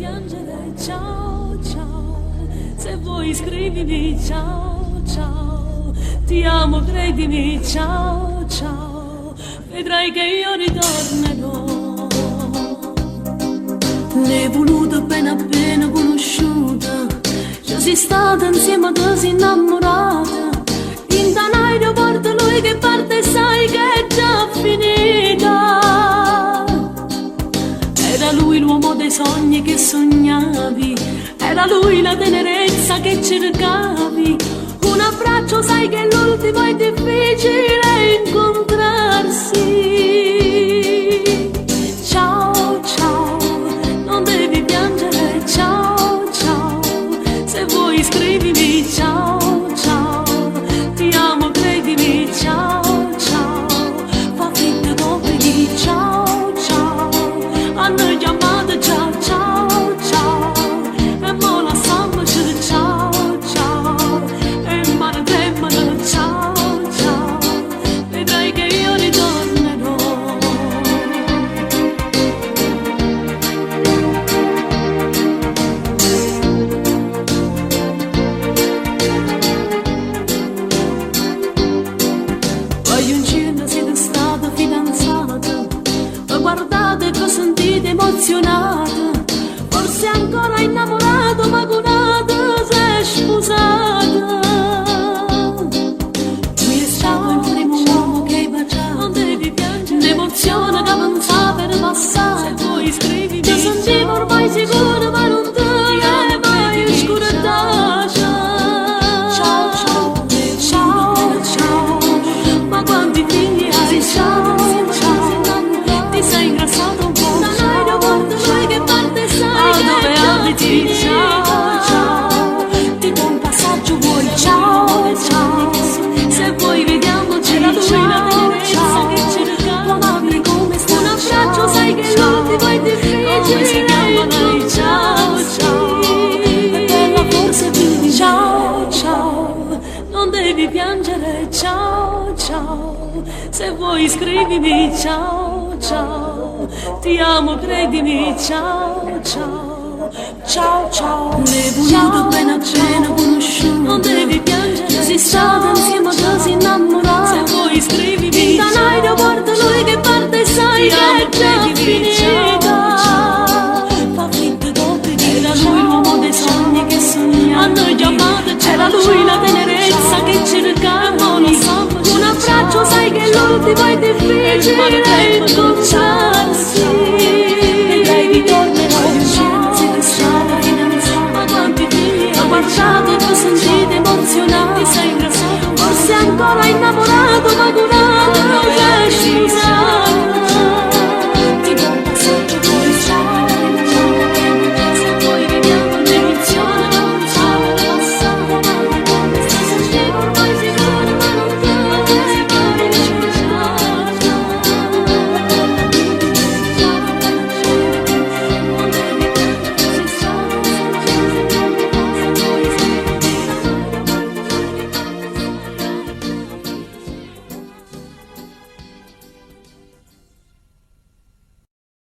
piangere, ciao ciao, se vuoi scrivimi, ciao ciao, ti amo, credimi, ciao ciao, vedrai che io ritornerò. L'hai voluto appena appena conosciuta, già sei stata insieme a te, sei innamorata. In un aeroporto lui che parte sai che è già finita. Era lui l'uomo dei sogni che sognavi, era lui la tenerezza che cercavi. Un abbraccio sai che l'ultimo è difficile incontrarsi. Ciao ciao, non devi piangere, ciao ciao, se vuoi scrivimi, ciao ciao, ti amo, credimi, ciao ciao, fa finta dopo di ciao ciao, hanno chiamato già, ciao ciao, e mo la stammaci, ciao ciao, e il mare tremano, ciao ciao, vedrai che io ritornerò. Voglio un giorno siete stata fidanzata, voi guardate e vi sentite emozionata, forse ancora innamorato ma curata sei sposata. Lui è stato il primo uomo che hai baciato, non devi piangere, l'emozione che avanza per passare, se vuoi scrivimi, ti sentivo ormai sicuro ma non te ne mai scordata. Ciao ciao, ciao ciao, ma quanti figli hai, ciao ciao, ti sei ingrassato un po', dall'aeroporto lui che parte sai dove abiti, ciao ciao, ti do un passaggio vuoi, ciao ciao, se vuoi vediamoci, era lui la tenerezza che cercava, amabile come sta, un abbraccio sai che l'ultimo è difficile, come si chiama lei, ciao ciao, è bella forse vivi, ciao ciao, non devi piangere, ciao ciao, se vuoi scrivimi, ciao ciao, ti amo, credimi, ciao ciao, ciao ciao, l'hai voluto appena appena conosciuto, non devi piangere, sei stata insieme a te, sei innamorata, se vuoi scrivimi, in un aeroporto lui che parte sai che è già finita. Fa finta dopo di era lui l'uomo dei sogni che sognava, hanno chiamato, c'era lui la tenerezza che cercava, un abbraccio sai che l'ultimo è difficile